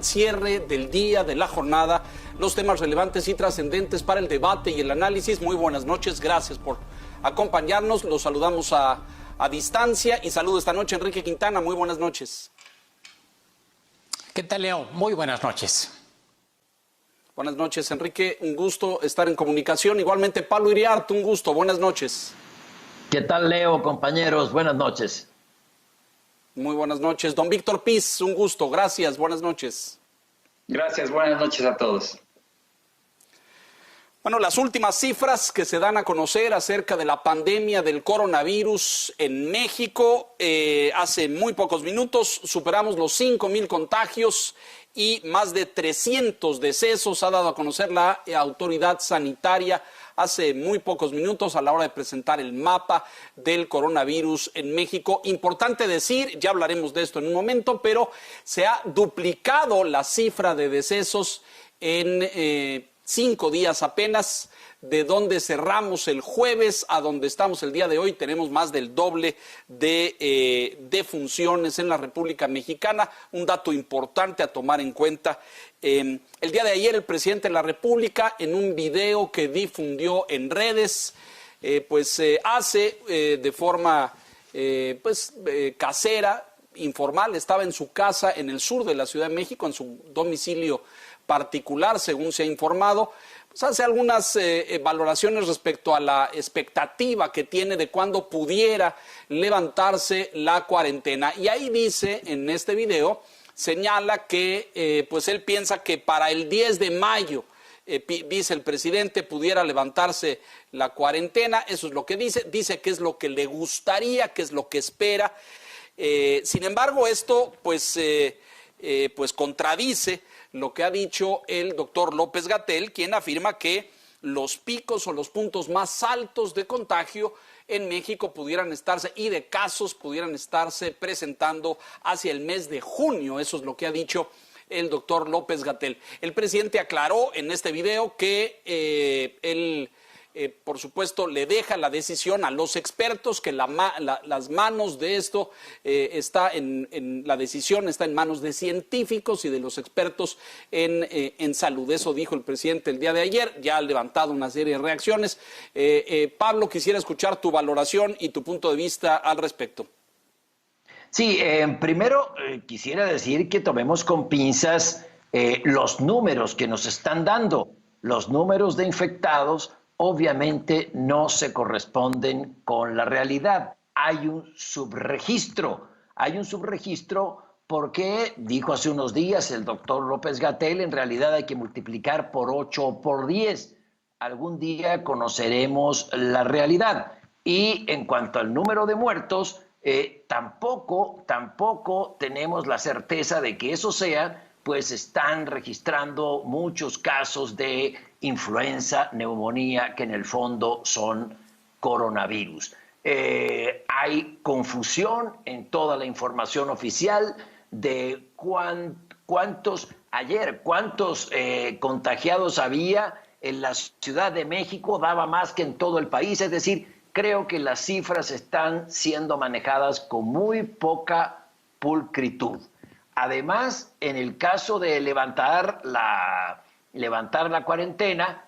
al cierre del día, de la jornada, los temas relevantes y trascendentes para el debate y el análisis. Muy buenas noches, gracias por acompañarnos. Los saludamos a distancia y saludo esta noche a Enrique Quintana. Muy buenas noches. ¿Qué tal, Leo? Muy buenas noches. Buenas noches, Enrique. Un gusto estar en comunicación. Igualmente, Pablo Iriarte, un gusto. Buenas noches. ¿Qué tal, Leo, compañeros? Buenas noches. Muy buenas noches. Don Víctor Piz, un gusto. Gracias. Buenas noches. Gracias. Buenas noches a todos. Bueno, las últimas cifras que se dan a conocer acerca de la pandemia del coronavirus en México, hace muy pocos minutos superamos los 5,000 contagios y más de 300 decesos, ha dado a conocer la autoridad sanitaria hace muy pocos minutos a la hora de presentar el mapa del coronavirus en México. Importante decir, ya hablaremos de esto en un momento, pero se ha duplicado la cifra de decesos en 5 días apenas, de donde cerramos el jueves a donde estamos el día de hoy. Tenemos más del doble de defunciones en la República Mexicana, un dato importante a tomar en cuenta. El día de ayer el presidente de la República, en un video que difundió en redes, hace de forma casera, informal, estaba en su casa en el sur de la Ciudad de México, en su domicilio particular, según se ha informado, pues hace algunas valoraciones respecto a la expectativa que tiene de cuándo pudiera levantarse la cuarentena. Y ahí dice, en este video, señala que pues él piensa que para el 10 de mayo, dice el presidente, pudiera levantarse la cuarentena. Eso es lo que dice que es lo que le gustaría, que es lo que espera. Sin embargo, esto pues contradice lo que ha dicho el doctor López-Gatell, quien afirma que los picos o los puntos más altos de contagio en México pudieran estarse, y de casos pudieran estarse presentando hacia el mes de junio. Eso es lo que ha dicho el doctor López-Gatell. El presidente aclaró en este video que él, por supuesto, le deja la decisión a los expertos, que las manos de esto la decisión está en manos de científicos y de los expertos en salud. Eso dijo el presidente el día de ayer, ya ha levantado una serie de reacciones. Pablo, quisiera escuchar tu valoración y tu punto de vista al respecto. Sí, primero quisiera decir que tomemos con pinzas los números que nos están dando. Los números de infectados obviamente no se corresponden con la realidad. Hay un subregistro porque, dijo hace unos días el doctor López-Gatell, en realidad hay que multiplicar por 8 o por 10. Algún día conoceremos la realidad. Y en cuanto al número de muertos, tampoco tenemos la certeza de que eso sea, pues están registrando muchos casos de influenza, neumonía, que en el fondo son coronavirus. Hay confusión en toda la información oficial de cuántos contagiados había. En la Ciudad de México daba más que en todo el país, es decir, creo que las cifras están siendo manejadas con muy poca pulcritud. Además, en el caso de levantar la cuarentena,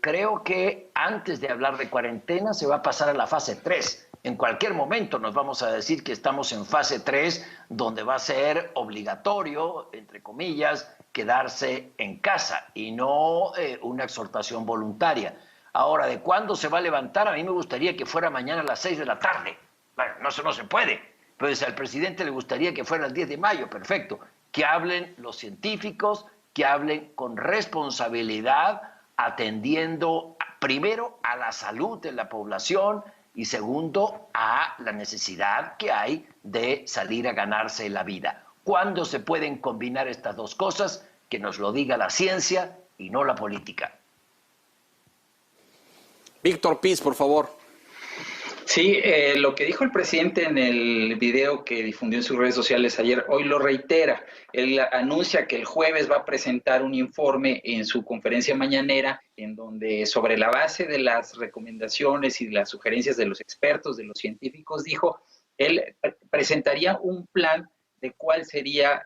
creo que antes de hablar de cuarentena se va a pasar a la fase 3. En cualquier momento nos vamos a decir que estamos en fase 3, donde va a ser obligatorio, entre comillas, quedarse en casa y no una exhortación voluntaria. Ahora, ¿de cuándo se va a levantar? A mí me gustaría que fuera mañana a las 6 de la tarde. Bueno, no se puede. Pues al presidente le gustaría que fuera el 10 de mayo, perfecto. Que hablen los científicos, que hablen con responsabilidad, atendiendo primero a la salud de la población y segundo a la necesidad que hay de salir a ganarse la vida. ¿Cuándo se pueden combinar estas dos cosas? Que nos lo diga la ciencia y no la política. Víctor Piz, por favor. Sí, lo que dijo el presidente en el video que difundió en sus redes sociales ayer, hoy lo reitera. Él anuncia que el jueves va a presentar un informe en su conferencia mañanera, en donde sobre la base de las recomendaciones y de las sugerencias de los expertos, de los científicos, dijo, él presentaría un plan de cuál sería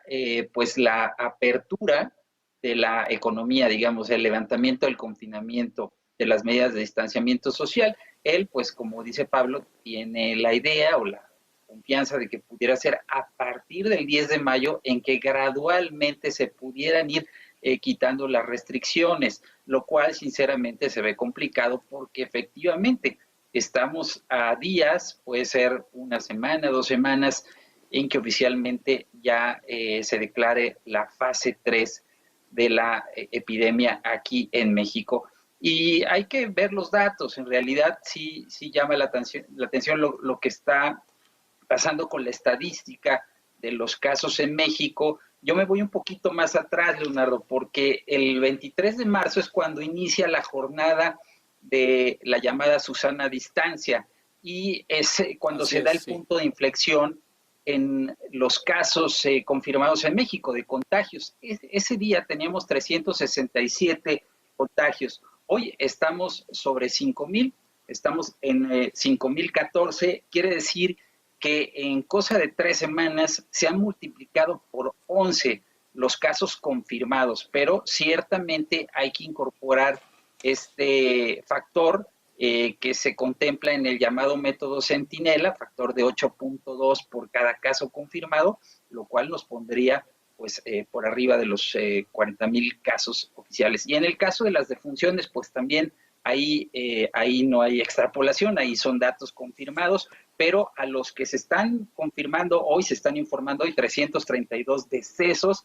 pues la apertura de la economía, digamos, el levantamiento del confinamiento, de las medidas de distanciamiento social. Él, pues como dice Pablo, tiene la idea o la confianza de que pudiera ser a partir del 10 de mayo en que gradualmente se pudieran ir quitando las restricciones, lo cual sinceramente se ve complicado porque efectivamente estamos a días, puede ser una semana, 2 semanas, en que oficialmente ya se declare la fase 3 de la epidemia aquí en México. Y hay que ver los datos, en realidad sí llama la atención lo que está pasando con la estadística de los casos en México. Yo me voy un poquito más atrás, Leonardo, porque el 23 de marzo es cuando inicia la jornada de la llamada Susana Distancia, y es cuando se da el punto de inflexión en los casos confirmados en México de contagios. Ese día teníamos 367 contagios. Hoy estamos sobre 5,000, estamos en 5,014, quiere decir que en cosa de 3 semanas se han multiplicado por 11 los casos confirmados, pero ciertamente hay que incorporar este factor que se contempla en el llamado método Centinela, factor de 8.2 por cada caso confirmado, lo cual nos pondría pues por arriba de los 40,000 casos oficiales. Y en el caso de las defunciones, pues también ahí no hay extrapolación, ahí son datos confirmados, pero a los que se están confirmando hoy, se están informando hoy 332 decesos,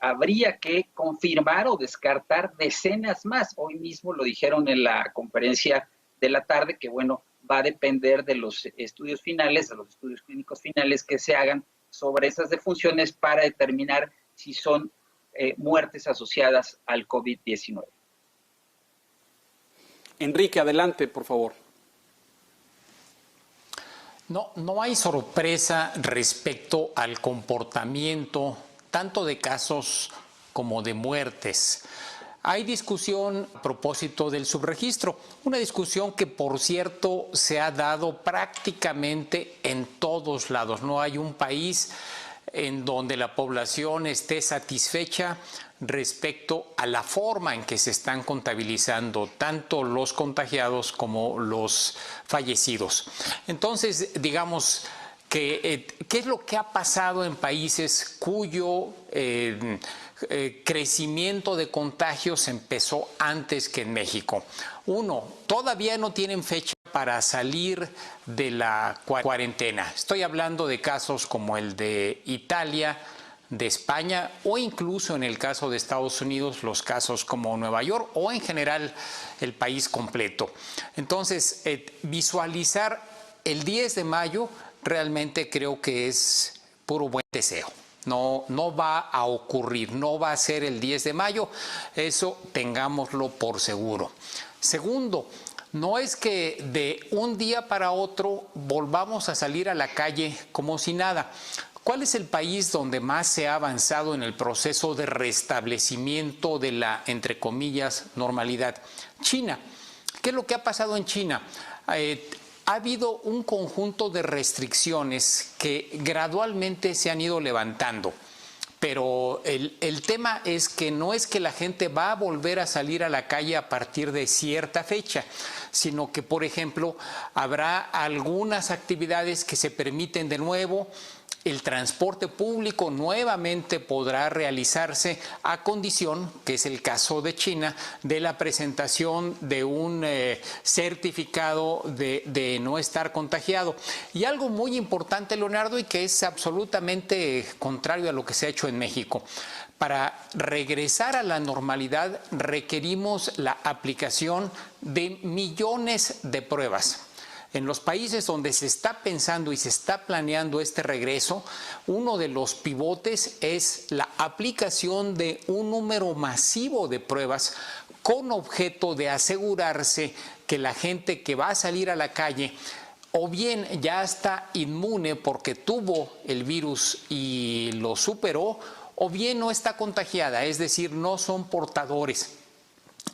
habría que confirmar o descartar decenas más. Hoy mismo lo dijeron en la conferencia de la tarde, que bueno, va a depender de los estudios finales, de los estudios clínicos finales que se hagan sobre esas defunciones para determinar si son muertes asociadas al COVID-19. Enrique, adelante, por favor. No hay sorpresa respecto al comportamiento tanto de casos como de muertes. Hay discusión a propósito del subregistro, una discusión que por cierto se ha dado prácticamente en todos lados. No hay un país en donde la población esté satisfecha respecto a la forma en que se están contabilizando tanto los contagiados como los fallecidos. Entonces, digamos que ¿qué es lo que ha pasado en países cuyo crecimiento de contagios empezó antes que en México? Uno, todavía no tienen fecha para salir de la cuarentena. Estoy hablando de casos como el de Italia, de España, o incluso en el caso de Estados Unidos, los casos como Nueva York, o en general el país completo. Entonces, visualizar el 10 de mayo realmente creo que es puro buen deseo. No va a ocurrir, no va a ser el 10 de mayo, eso tengámoslo por seguro. Segundo, no es que de un día para otro volvamos a salir a la calle como si nada. ¿Cuál es el país donde más se ha avanzado en el proceso de restablecimiento de la, entre comillas, normalidad? China. ¿Qué es lo que ha pasado en China? Ha habido un conjunto de restricciones que gradualmente se han ido levantando. Pero el tema es que no es que la gente va a volver a salir a la calle a partir de cierta fecha, sino que, por ejemplo, habrá algunas actividades que se permiten de nuevo. El transporte público nuevamente podrá realizarse a condición, que es el caso de China, de la presentación de un certificado de no estar contagiado. Y algo muy importante, Leonardo, y que es absolutamente contrario a lo que se ha hecho en México. Para regresar a la normalidad requerimos la aplicación de millones de pruebas. En los países donde se está pensando y se está planeando este regreso, uno de los pivotes es la aplicación de un número masivo de pruebas con objeto de asegurarse que la gente que va a salir a la calle o bien ya está inmune porque tuvo el virus y lo superó, o bien no está contagiada, es decir, no son portadores.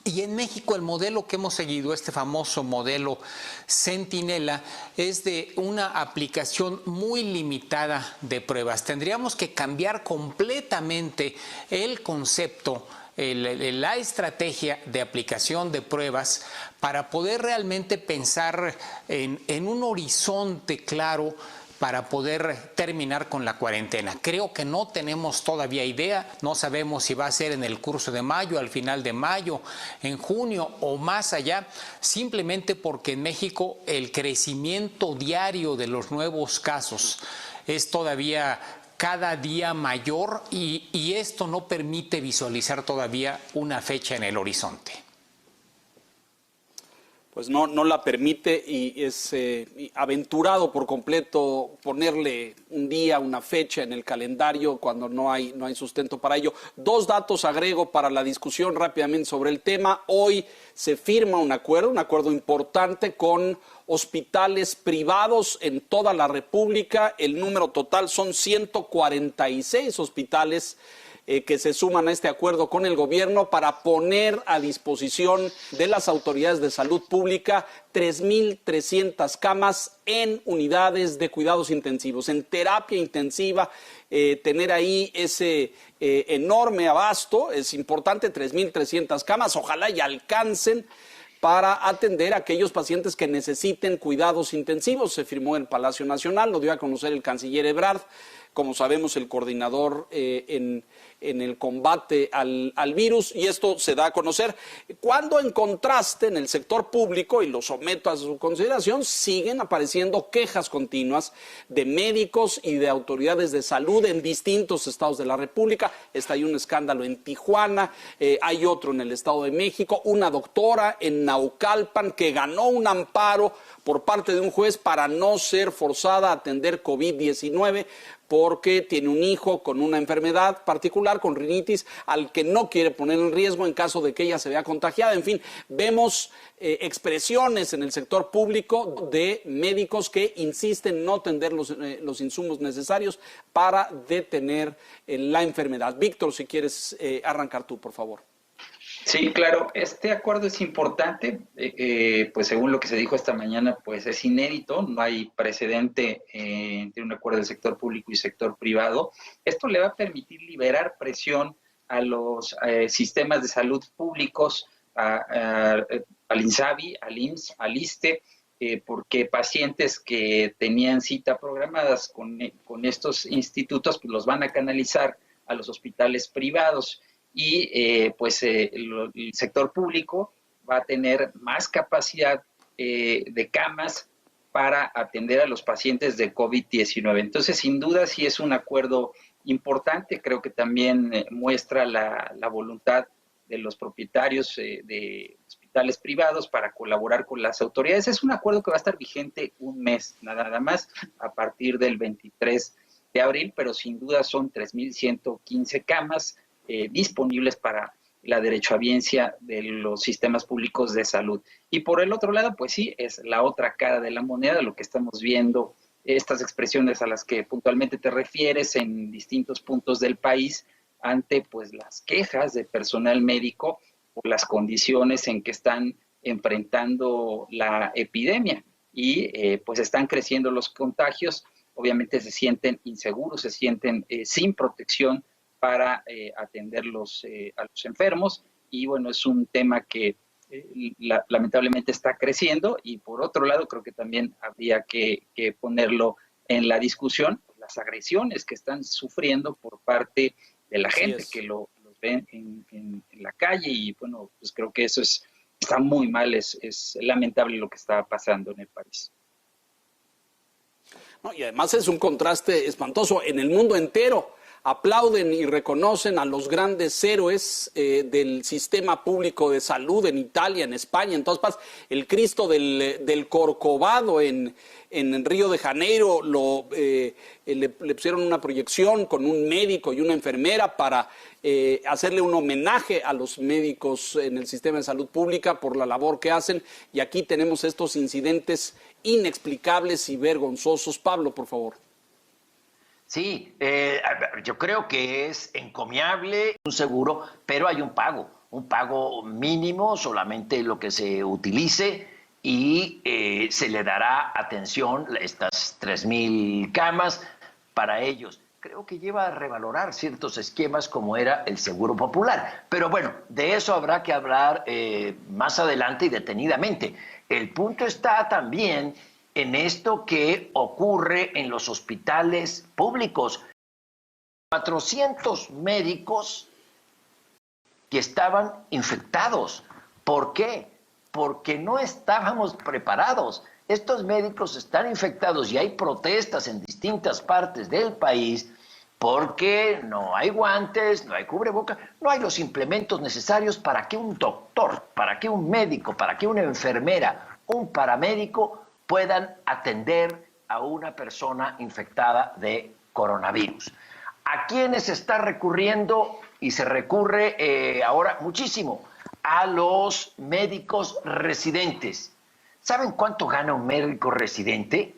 Y en México el modelo que hemos seguido, este famoso modelo Centinela, es de una aplicación muy limitada de pruebas. Tendríamos que cambiar completamente el concepto, la estrategia de aplicación de pruebas para poder realmente pensar en un horizonte claro para poder terminar con la cuarentena. Creo que no tenemos todavía idea, no sabemos si va a ser en el curso de mayo, al final de mayo, en junio o más allá, simplemente porque en México el crecimiento diario de los nuevos casos es todavía cada día mayor y esto no permite visualizar todavía una fecha en el horizonte. Pues no la permite y es aventurado por completo ponerle un día, una fecha en el calendario cuando no hay sustento para ello. Dos datos agrego para la discusión rápidamente sobre el tema. Hoy se firma un acuerdo importante con hospitales privados en toda la República. El número total son 146 hospitales que se suman a este acuerdo con el gobierno para poner a disposición de las autoridades de salud pública 3,300 camas en unidades de cuidados intensivos, en terapia intensiva. Tener ahí ese enorme abasto es importante, 3,300 camas, ojalá y alcancen para atender a aquellos pacientes que necesiten cuidados intensivos. Se firmó en el Palacio Nacional, lo dio a conocer el canciller Ebrard, como sabemos el coordinador en el combate al virus, y esto se da a conocer cuando en contraste en el sector público, y lo someto a su consideración, siguen apareciendo quejas continuas de médicos y de autoridades de salud en distintos estados de la República. Está ahí un escándalo en Tijuana, hay otro en el Estado de México, una doctora en Naucalpan que ganó un amparo por parte de un juez para no ser forzada a atender COVID-19 porque tiene un hijo con una enfermedad particular, con rinitis, al que no quiere poner en riesgo en caso de que ella se vea contagiada. En fin, vemos expresiones en el sector público de médicos que insisten en no tener los insumos necesarios para detener la enfermedad. Víctor, si quieres arrancar tú, por favor. Sí, claro, este acuerdo es importante, pues según lo que se dijo esta mañana, pues es inédito, no hay precedente entre un acuerdo del sector público y sector privado. Esto le va a permitir liberar presión a los sistemas de salud públicos, al INSABI, al IMSS, al ISSSTE, porque pacientes que tenían cita programadas con estos institutos, pues los van a canalizar a los hospitales privados. Y el sector público va a tener más capacidad de camas para atender a los pacientes de COVID-19. Entonces, sin duda, sí es un acuerdo importante. Creo que también muestra la voluntad de los propietarios de hospitales privados para colaborar con las autoridades. Es un acuerdo que va a estar vigente un mes, nada más, a partir del 23 de abril, pero sin duda son 3,115 camas disponibles para la derechohabiencia de los sistemas públicos de salud. Y por el otro lado, pues sí, es la otra cara de la moneda, lo que estamos viendo, estas expresiones a las que puntualmente te refieres en distintos puntos del país, ante pues las quejas de personal médico por las condiciones en que están enfrentando la epidemia. Y pues están creciendo los contagios, obviamente se sienten inseguros, se sienten sin protección para atender a los enfermos, y bueno, es un tema que lamentablemente está creciendo. Y por otro lado, creo que también habría que ponerlo en la discusión, las agresiones que están sufriendo por parte de la gente que los ven en la calle, y bueno, pues creo que eso está muy mal, es lamentable lo que está pasando en el país. No, y además es un contraste espantoso en el mundo entero. Aplauden y reconocen a los grandes héroes del sistema público de salud en Italia, en España, en todas partes. El Cristo del Corcovado en Río de Janeiro le pusieron una proyección con un médico y una enfermera para hacerle un homenaje a los médicos en el sistema de salud pública por la labor que hacen. Y aquí tenemos estos incidentes inexplicables y vergonzosos. Pablo, por favor. Sí, yo creo que es encomiable, un seguro, pero hay un pago. un pago mínimo, solamente lo que se utilice, y se le dará atención, estas 3,000 camas para ellos. Creo que lleva a revalorar ciertos esquemas como era el Seguro Popular. Pero bueno, de eso habrá que hablar más adelante y detenidamente. El punto está también en esto que ocurre en los hospitales públicos. 400 médicos que estaban infectados. ¿Por qué? Porque no estábamos preparados. Estos médicos están infectados y hay protestas en distintas partes del país porque no hay guantes, no hay cubrebocas, no hay los implementos necesarios para que un doctor, para que un médico, para que una enfermera, un paramédico puedan atender a una persona infectada de coronavirus. ¿A quiénes se está recurriendo? Y se recurre ahora muchísimo a los médicos residentes. ¿Saben cuánto gana un médico residente?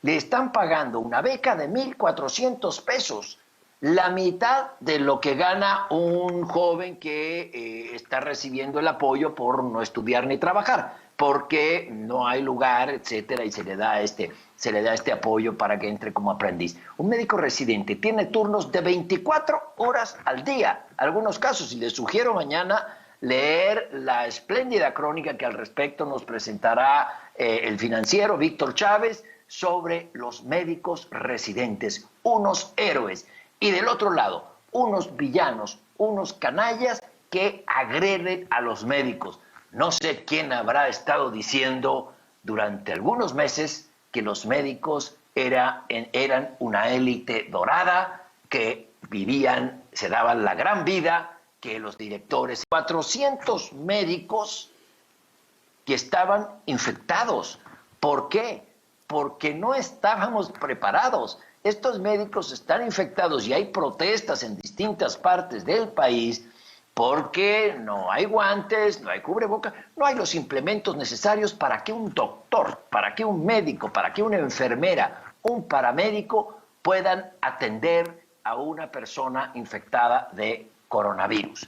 Le están pagando una beca de 1,400 pesos, la mitad de lo que gana un joven que está recibiendo el apoyo por no estudiar ni trabajar, porque no hay lugar, etcétera, y se le da este apoyo para que entre como aprendiz. Un médico residente tiene turnos de 24 horas al día, algunos casos, y les sugiero mañana leer la espléndida crónica que al respecto nos presentará el financiero Víctor Chávez sobre los médicos residentes, unos héroes, y del otro lado, unos villanos, unos canallas que agreden a los médicos. No sé quién habrá estado diciendo durante algunos meses que los médicos eran una élite dorada, que vivían, se daban la gran vida, que los directores, 400 médicos que estaban infectados. ¿Por qué? Porque no estábamos preparados. Estos médicos están infectados y hay protestas en distintas partes del país porque no hay guantes, no hay cubrebocas, no hay los implementos necesarios para que un doctor, para que un médico, para que una enfermera, un paramédico puedan atender a una persona infectada de coronavirus.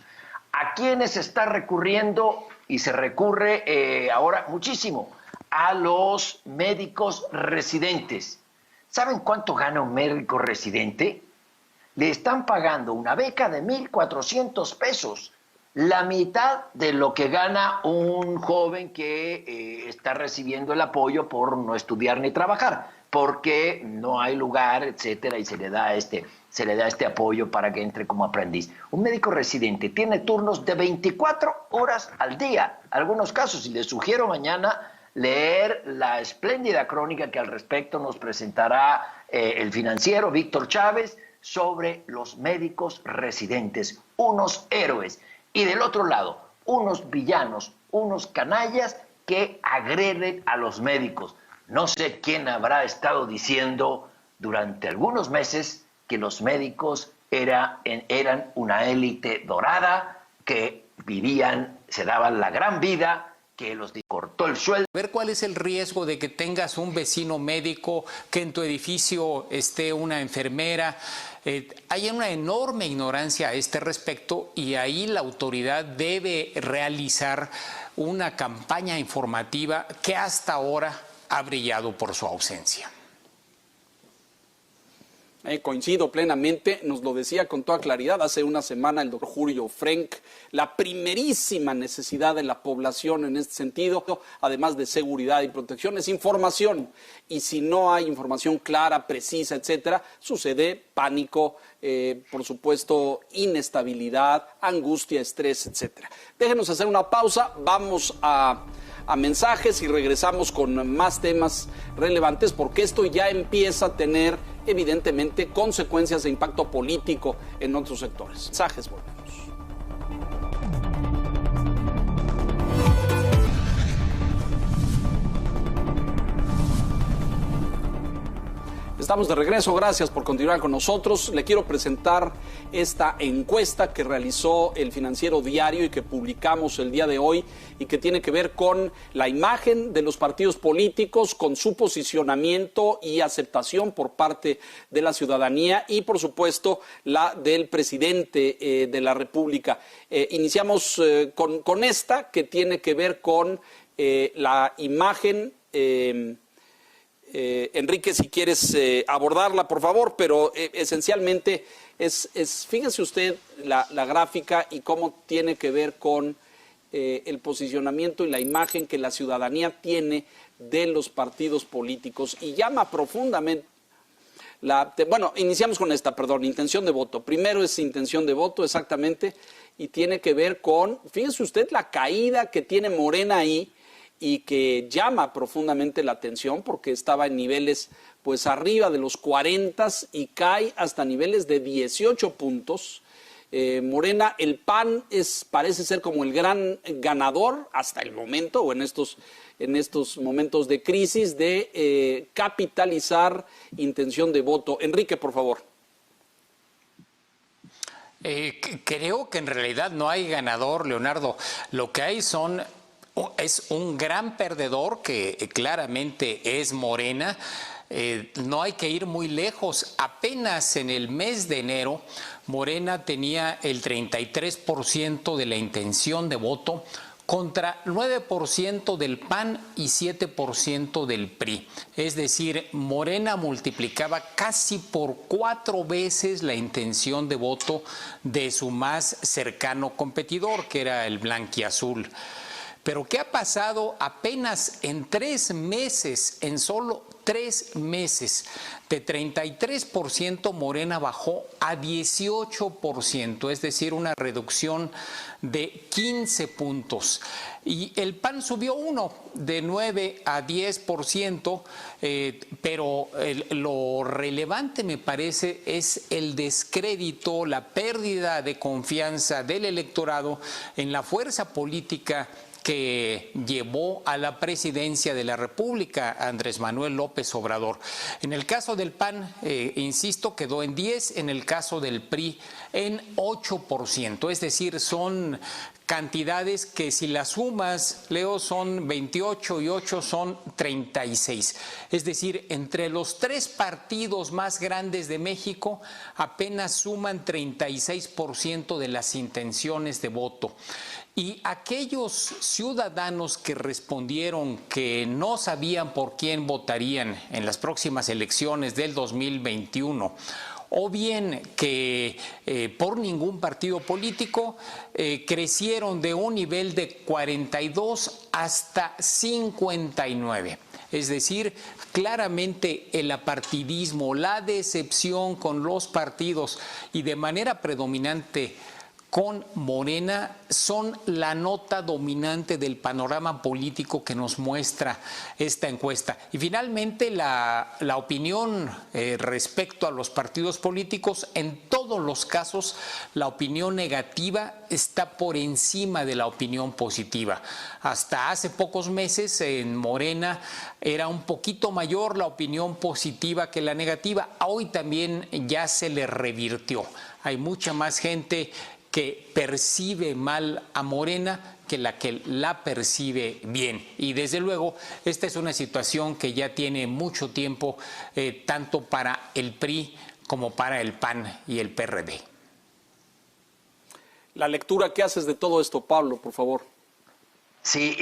¿A quiénes se está recurriendo? Y se recurre ahora muchísimo a los médicos residentes. ¿Saben cuánto gana un médico residente? Le están pagando una beca de 1,400 pesos, la mitad de lo que gana un joven que está recibiendo el apoyo por no estudiar ni trabajar, porque no hay lugar, etcétera, y se le da este apoyo para que entre como aprendiz. Un médico residente tiene turnos de 24 horas al día, algunos casos, y les sugiero mañana leer la espléndida crónica que al respecto nos presentará el financiero Víctor Chávez sobre los médicos residentes, unos héroes, y del otro lado, unos villanos, unos canallas que agreden a los médicos. No sé quién habrá estado diciendo durante algunos meses que los médicos eran una élite dorada, que vivían, se daban la gran vida, que los cortó el sueldo. Ver cuál es el riesgo de que tengas un vecino médico, que en tu edificio esté una enfermera. Hay una enorme ignorancia a este respecto y ahí la autoridad debe realizar una campaña informativa que hasta ahora ha brillado por su ausencia. Coincido plenamente, nos lo decía con toda claridad hace una semana el doctor Julio Frenk, la primerísima necesidad de la población en este sentido, además de seguridad y protección, es información. Y si no hay información clara, precisa, etcétera, sucede pánico, por supuesto, inestabilidad, angustia, estrés, etcétera. Déjenos hacer una pausa, vamos a mensajes y regresamos con más temas relevantes porque esto ya empieza a tener evidentemente consecuencias de impacto político en otros sectores. Mensajes, volvemos. Estamos de regreso, gracias por continuar con nosotros. Le quiero presentar esta encuesta que realizó el Financiero Diario y que publicamos el día de hoy y que tiene que ver con la imagen de los partidos políticos, con su posicionamiento y aceptación por parte de la ciudadanía y, por supuesto, la del presidente de la República. Iniciamos con esta que tiene que ver con la imagen. Enrique, si quieres abordarla, por favor, pero esencialmente fíjese usted la gráfica y cómo tiene que ver con el posicionamiento y la imagen que la ciudadanía tiene de los partidos políticos y llama profundamente. Bueno, iniciamos con intención de voto. Primero es intención de voto, exactamente, y tiene que ver con, fíjese usted la caída que tiene Morena ahí, y que llama profundamente la atención porque estaba en niveles pues arriba de los 40 y cae hasta niveles de 18 puntos. Morena, el PAN parece ser como el gran ganador hasta el momento o en estos momentos de crisis de capitalizar intención de voto. Enrique, por favor. Creo que en realidad no hay ganador, Leonardo. Lo que hay es un gran perdedor que claramente es Morena. No hay que ir muy lejos. Apenas en el mes de enero, Morena tenía el 33% de la intención de voto contra 9% del PAN y 7% del PRI. Es decir, Morena multiplicaba casi por 4 veces la intención de voto de su más cercano competidor, que era el blanquiazul. Pero ¿qué ha pasado apenas en 3 meses, en solo 3 meses? De 33% Morena bajó a 18%, es decir, una reducción de 15 puntos. Y el PAN subió 1, de 9 a 10%, pero lo relevante me parece es el descrédito, la pérdida de confianza del electorado en la fuerza política que llevó a la presidencia de la República Andrés Manuel López Obrador. En el caso del PAN, insisto, quedó en 10, en el caso del PRI en 8%, es decir, son cantidades que si las sumas, Leo, son 28 y 8 son 36. Es decir, entre los 3 partidos más grandes de México apenas suman 36% de las intenciones de voto. Y aquellos ciudadanos que respondieron que no sabían por quién votarían en las próximas elecciones del 2021, o bien que por ningún partido político, crecieron de un nivel de 42 hasta 59. Es decir, claramente el apartidismo, la decepción con los partidos y de manera predominante con Morena son la nota dominante del panorama político que nos muestra esta encuesta. Y finalmente la opinión respecto a los partidos políticos, en todos los casos la opinión negativa está por encima de la opinión positiva. Hasta hace pocos meses en Morena era un poquito mayor la opinión positiva que la negativa. Hoy también ya se le revirtió. Hay mucha más gente que percibe mal a Morena que la percibe bien. Y desde luego, esta es una situación que ya tiene mucho tiempo, tanto para el PRI como para el PAN y el PRD. La lectura que haces de todo esto, Pablo, por favor. Sí,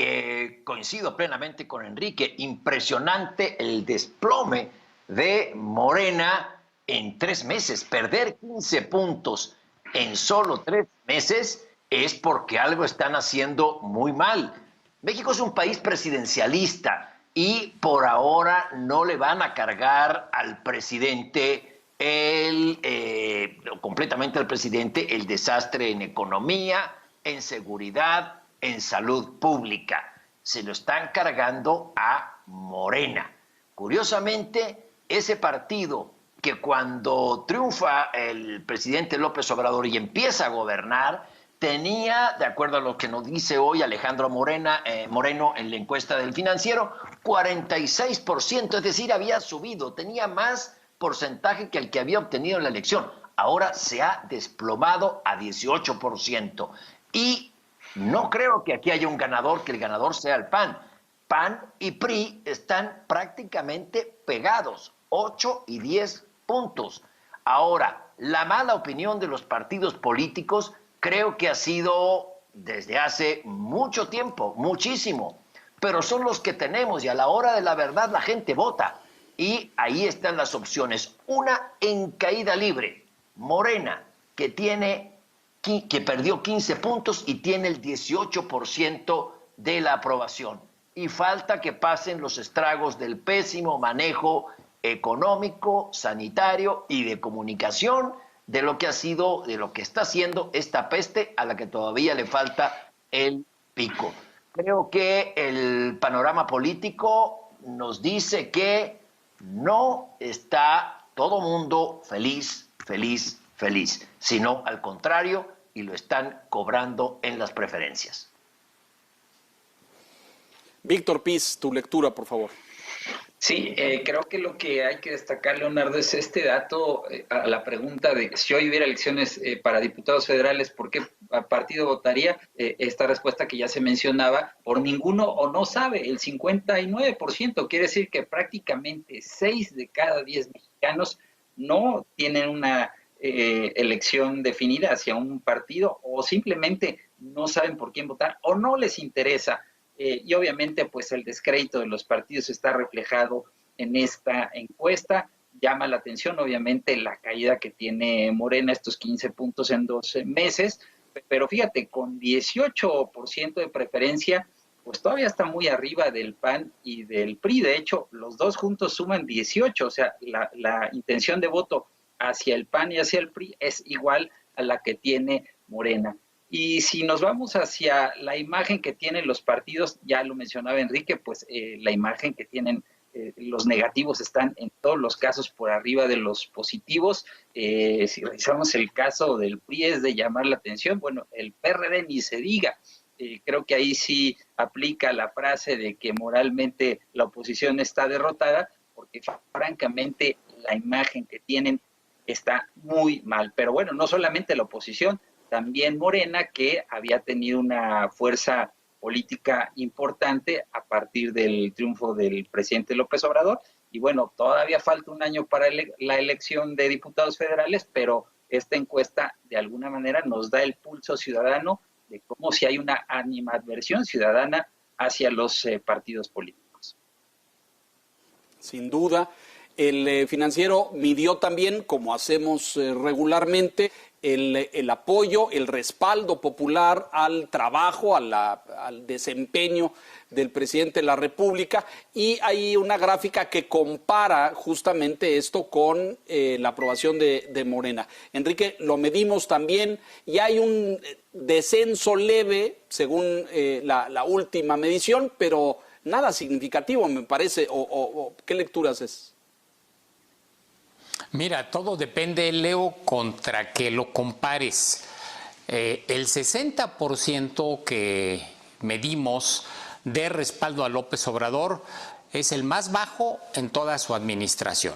coincido plenamente con Enrique. Impresionante el desplome de Morena en 3 meses. Perder 15 puntos en solo 3 meses es porque algo están haciendo muy mal. México es un país presidencialista y por ahora no le van a cargar al presidente completamente al presidente el desastre en economía, en seguridad, en salud pública. Se lo están cargando a Morena. Curiosamente, ese partido que cuando triunfa el presidente López Obrador y empieza a gobernar, tenía, de acuerdo a lo que nos dice hoy Alejandro Moreno en la encuesta del Financiero, 46%, es decir, había subido, tenía más porcentaje que el que había obtenido en la elección. Ahora se ha desplomado a 18%. Y no creo que aquí haya un ganador, que el ganador sea el PAN. PAN y PRI están prácticamente pegados, 8 y 10 puntos. Ahora, la mala opinión de los partidos políticos creo que ha sido desde hace mucho tiempo, muchísimo, pero son los que tenemos y a la hora de la verdad la gente vota. Y ahí están las opciones. Una en caída libre, Morena, que perdió 15 puntos y tiene el 18% de la aprobación. Y falta que pasen los estragos del pésimo manejo económico, sanitario y de comunicación de lo que ha sido, de lo que está haciendo esta peste a la que todavía le falta el pico. Creo que el panorama político nos dice que no está todo mundo feliz, sino al contrario, y lo están cobrando en las preferencias. Víctor Piz, tu lectura, por favor. Sí, creo que lo que hay que destacar, Leonardo, es este dato a la pregunta de si hoy hubiera elecciones para diputados federales, ¿por qué partido votaría? Esta respuesta que ya se mencionaba, por ninguno o no sabe, el 59%, quiere decir que prácticamente 6 de cada 10 mexicanos no tienen una elección definida hacia un partido o simplemente no saben por quién votar o no les interesa. Y obviamente pues el descrédito de los partidos está reflejado en esta encuesta. Llama la atención obviamente la caída que tiene Morena, estos 15 puntos en 12 meses, pero fíjate, con 18% de preferencia, pues todavía está muy arriba del PAN y del PRI. De hecho, los dos juntos suman 18, o sea, la intención de voto hacia el PAN y hacia el PRI es igual a la que tiene Morena. Y si nos vamos hacia la imagen que tienen los partidos, ya lo mencionaba Enrique, pues la imagen que tienen los negativos están en todos los casos por arriba de los positivos. Si revisamos el caso del PRI es de llamar la atención, bueno, el PRD ni se diga. Creo que ahí sí aplica la frase de que moralmente la oposición está derrotada, porque francamente la imagen que tienen está muy mal. Pero bueno, no solamente la oposición, también Morena, que había tenido una fuerza política importante a partir del triunfo del presidente López Obrador. Y bueno, todavía falta un año para la elección de diputados federales, pero esta encuesta de alguna manera nos da el pulso ciudadano de cómo si hay una animadversión ciudadana hacia los partidos políticos. Sin duda. El Financiero midió también, como hacemos regularmente, el apoyo, el respaldo popular al trabajo, al desempeño del presidente de la República, y hay una gráfica que compara justamente esto con la aprobación de Morena. Enrique, lo medimos también y hay un descenso leve según la última medición, pero nada significativo, me parece. ¿Qué lecturas es? Mira, todo depende, Leo, contra que lo compares. El 60% que medimos de respaldo a López Obrador es el más bajo en toda su administración.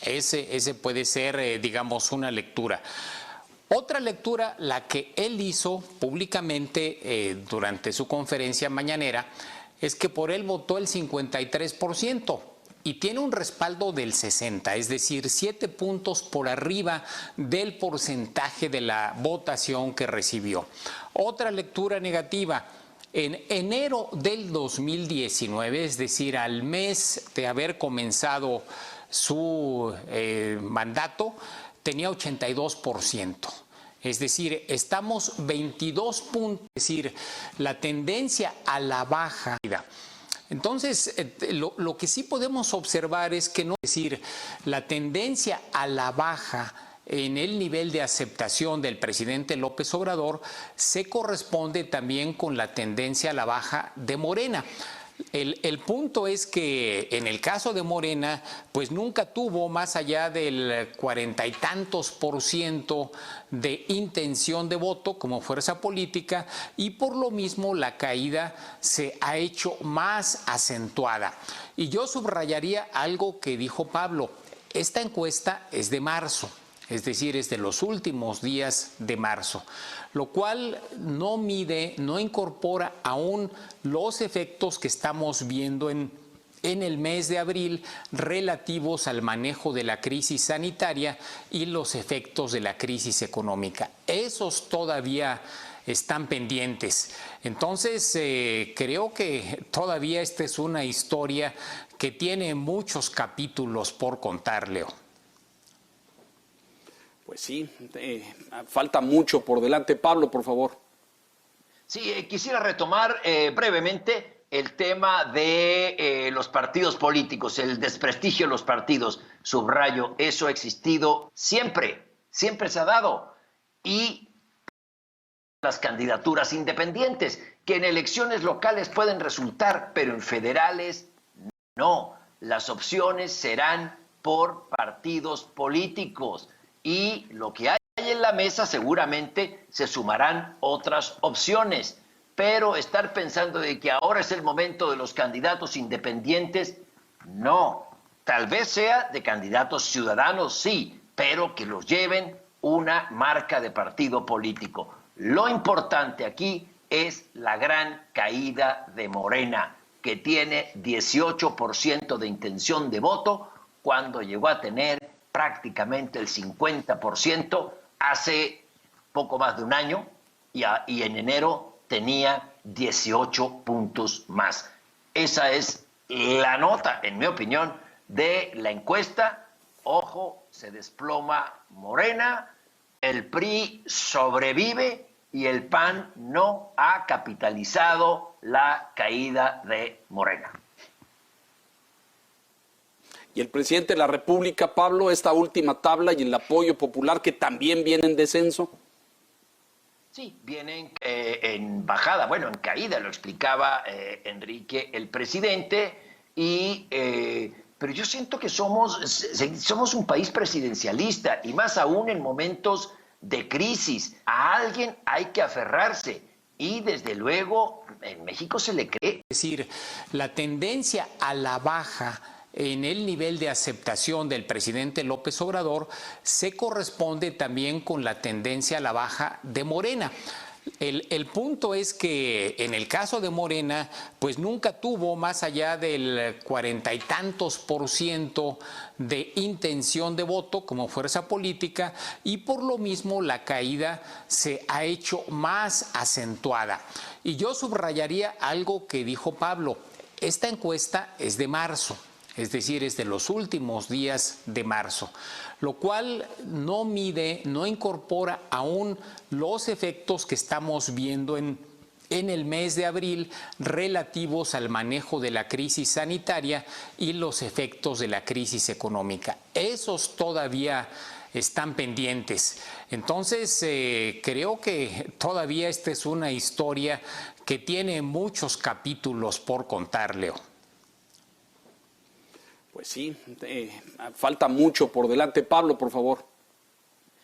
Ese puede ser, digamos, una lectura. Otra lectura, la que él hizo públicamente durante su conferencia mañanera, es que por él votó el 53%. Y tiene un respaldo del 60%, es decir, 7 puntos por arriba del porcentaje de la votación que recibió. Otra lectura negativa, en enero del 2019, es decir, al mes de haber comenzado su mandato, tenía 82%. Es decir, estamos 22 puntos, es decir, la tendencia a la baja. Entonces, lo que sí podemos observar es que no, es decir, la tendencia a la baja en el nivel de aceptación del presidente López Obrador se corresponde también con la tendencia a la baja de Morena. El punto es que en el caso de Morena, pues nunca tuvo más allá del 40 y tantos % de intención de voto como fuerza política, y por lo mismo la caída se ha hecho más acentuada. Y yo subrayaría algo que dijo Pablo. Esta encuesta es de marzo, es decir, es de los últimos días de marzo, lo cual no mide, no incorpora aún los efectos que estamos viendo en el mes de abril relativos al manejo de la crisis sanitaria y los efectos de la crisis económica. Esos todavía están pendientes. Entonces, creo que todavía esta es una historia que tiene muchos capítulos por contar, Leo. Pues sí, falta mucho por delante. Pablo, por favor. Sí, quisiera retomar brevemente el tema de los partidos políticos, el desprestigio de los partidos. Subrayo, eso ha existido siempre, siempre se ha dado. Y las candidaturas independientes, que en elecciones locales pueden resultar, pero en federales no. Las opciones serán por partidos políticos. Y lo que hay en la mesa seguramente se sumarán otras opciones. Pero estar pensando de que ahora es el momento de los candidatos independientes, no. Tal vez sea de candidatos ciudadanos, sí, pero que los lleven una marca de partido político. Lo importante aquí es la gran caída de Morena, que tiene 18% de intención de voto cuando llegó a tener prácticamente el 50% hace poco más de un año y en enero tenía 18 puntos más. Esa es la nota, en mi opinión, de la encuesta. Ojo, se desploma Morena, el PRI sobrevive y el PAN no ha capitalizado la caída de Morena. Y el presidente de la República, Pablo, esta última tabla y el apoyo popular que también viene en descenso. Sí, vienen en bajada, bueno, en caída, lo explicaba Enrique, el presidente, pero yo siento que somos un país presidencialista y más aún en momentos de crisis. A alguien hay que aferrarse y desde luego en México se le cree. Es decir, la tendencia a la baja en el nivel de aceptación del presidente López Obrador se corresponde también con la tendencia a la baja de Morena. El punto es que en el caso de Morena, pues nunca tuvo más allá del 40 y tantos % de intención de voto como fuerza política y por lo mismo la caída se ha hecho más acentuada. Y yo subrayaría algo que dijo Pablo, esta encuesta es de marzo. Es decir, es de los últimos días de marzo, lo cual no mide, no incorpora aún los efectos que estamos viendo en el mes de abril relativos al manejo de la crisis sanitaria y los efectos de la crisis económica. Esos todavía están pendientes. Entonces, creo que todavía esta es una historia que tiene muchos capítulos por contar, Leo. Pues sí, falta mucho por delante. Pablo, por favor.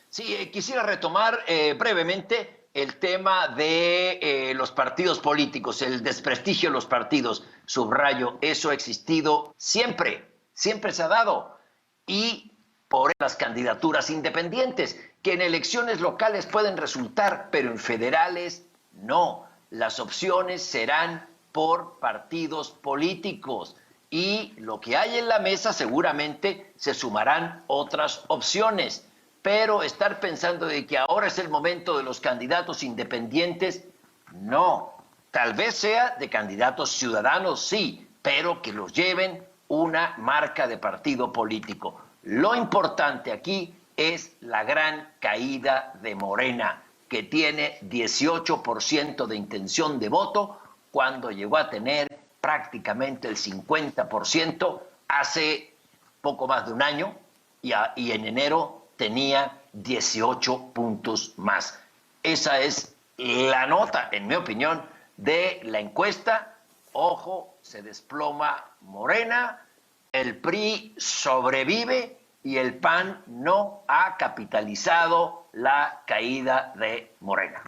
Sí, quisiera retomar brevemente el tema de los partidos políticos, el desprestigio de los partidos. Subrayo, eso ha existido siempre, siempre se ha dado. Y por las candidaturas independientes, que en elecciones locales pueden resultar, pero en federales no. Las opciones serán por partidos políticos. Y lo que hay en la mesa seguramente se sumarán otras opciones. Pero estar pensando de que ahora es el momento de los candidatos independientes, no. Tal vez sea de candidatos ciudadanos, sí, pero que los lleven una marca de partido político. Lo importante aquí es la gran caída de Morena, que tiene 18% de intención de voto cuando llegó a tener prácticamente el 50% hace poco más de un año y en enero tenía 18 puntos más. Esa es la nota, en mi opinión, de la encuesta. Ojo, se desploma Morena, el PRI sobrevive y el PAN no ha capitalizado la caída de Morena.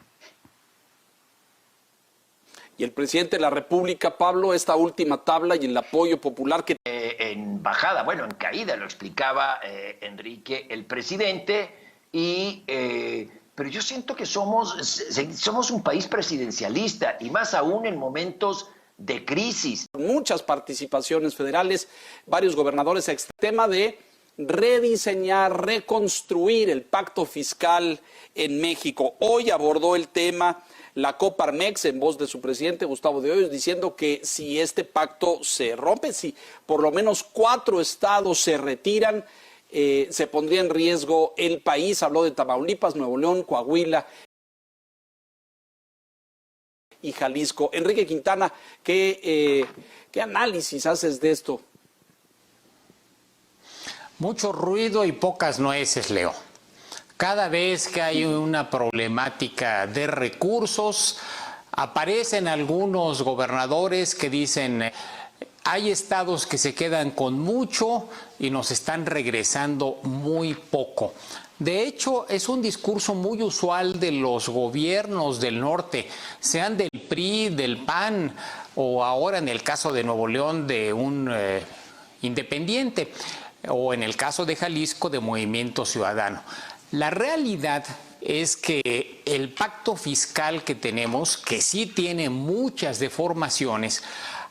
Y el presidente de la República, Pablo, esta última tabla y el apoyo popular que en en bajada, bueno, en caída, lo explicaba Enrique, el presidente, pero yo siento que somos un país presidencialista, y más aún en momentos de crisis. Muchas participaciones federales, varios gobernadores, este tema de rediseñar, reconstruir el pacto fiscal en México. Hoy abordó el tema la Coparmex en voz de su presidente Gustavo de Hoyos, diciendo que si este pacto se rompe, si por lo menos 4 estados se retiran, se pondría en riesgo el país. Habló de Tamaulipas, Nuevo León, Coahuila y Jalisco. Enrique Quintana, ¿qué análisis haces de esto? Mucho ruido y pocas nueces, Leo. Cada vez que hay una problemática de recursos, aparecen algunos gobernadores que dicen: hay estados que se quedan con mucho y nos están regresando muy poco. De hecho, es un discurso muy usual de los gobiernos del norte, sean del PRI, del PAN, o ahora en el caso de Nuevo León de un independiente, o en el caso de Jalisco de Movimiento Ciudadano. La realidad es que el pacto fiscal que tenemos, que sí tiene muchas deformaciones,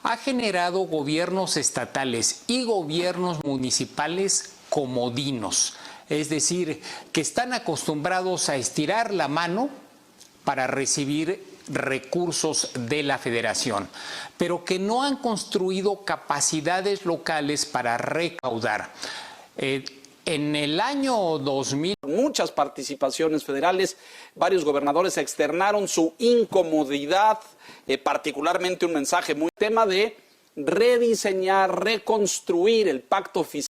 ha generado gobiernos estatales y gobiernos municipales comodinos, es decir, que están acostumbrados a estirar la mano para recibir recursos de la federación, pero que no han construido capacidades locales para recaudar. En el año 2000... Muchas participaciones federales, varios gobernadores externaron su incomodidad, particularmente un mensaje muy tema de rediseñar, reconstruir el pacto fiscal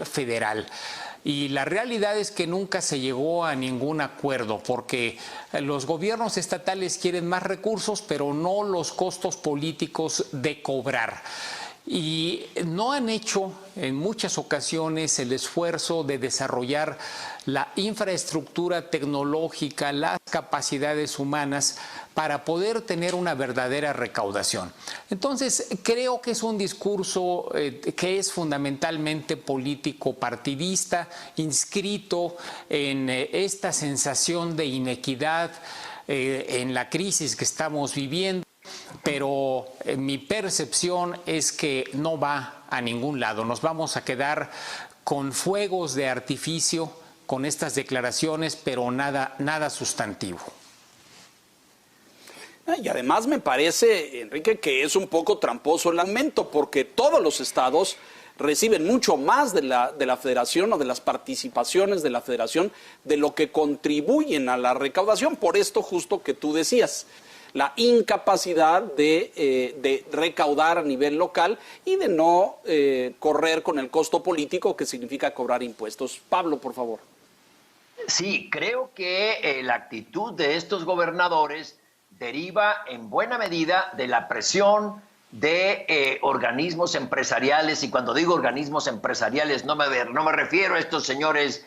federal. Y la realidad es que nunca se llegó a ningún acuerdo, porque los gobiernos estatales quieren más recursos, pero no los costos políticos de cobrar. Y no han hecho en muchas ocasiones el esfuerzo de desarrollar la infraestructura tecnológica, las capacidades humanas para poder tener una verdadera recaudación. Entonces, creo que es un discurso que es fundamentalmente político partidista, inscrito en esta sensación de inequidad, en la crisis que estamos viviendo. Pero mi percepción es que no va a ningún lado. Nos vamos a quedar con fuegos de artificio, con estas declaraciones, pero nada sustantivo. Y además me parece, Enrique, que es un poco tramposo el aumento, porque todos los estados reciben mucho más de la federación o de las participaciones de la federación de lo que contribuyen a la recaudación, por esto justo que tú decías. La incapacidad de recaudar a nivel local y de no correr con el costo político que significa cobrar impuestos. Pablo, por favor. Sí, creo que la actitud de estos gobernadores deriva en buena medida de la presión de organismos empresariales, y cuando digo organismos empresariales no me refiero a estos señores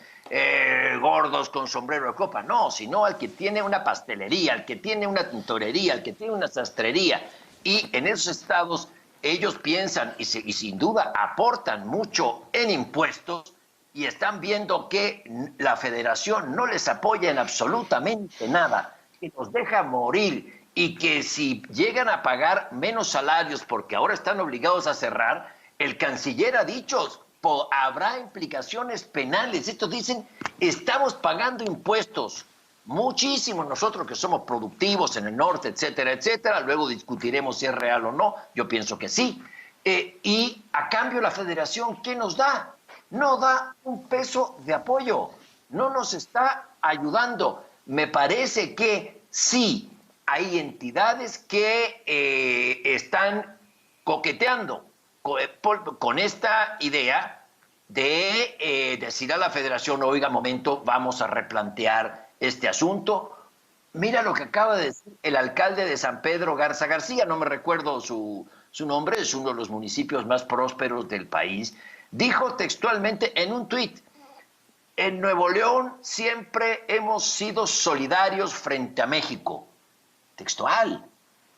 gordos con sombrero de copa, no, sino al que tiene una pastelería, al que tiene una tintorería, al que tiene una sastrería. Y en esos estados ellos piensan y sin duda aportan mucho en impuestos, y están viendo que la federación no les apoya en absolutamente nada, que los deja morir, y que si llegan a pagar menos salarios porque ahora están obligados a cerrar, el canciller ha dicho habrá implicaciones penales. Estos dicen, estamos pagando impuestos muchísimo nosotros que somos productivos en el norte, etcétera, etcétera. Luego discutiremos si es real o no. Yo pienso que sí. Y a cambio la federación, ¿qué nos da? No da un peso de apoyo. No nos está ayudando. Me parece que sí hay entidades que están coqueteando con esta idea de decir a la federación, oiga, momento, vamos a replantear este asunto. Mira lo que acaba de decir el alcalde de San Pedro Garza García, no me recuerdo su nombre, es uno de los municipios más prósperos del país. Dijo textualmente en un tuit: en Nuevo León siempre hemos sido solidarios frente a México. Textual,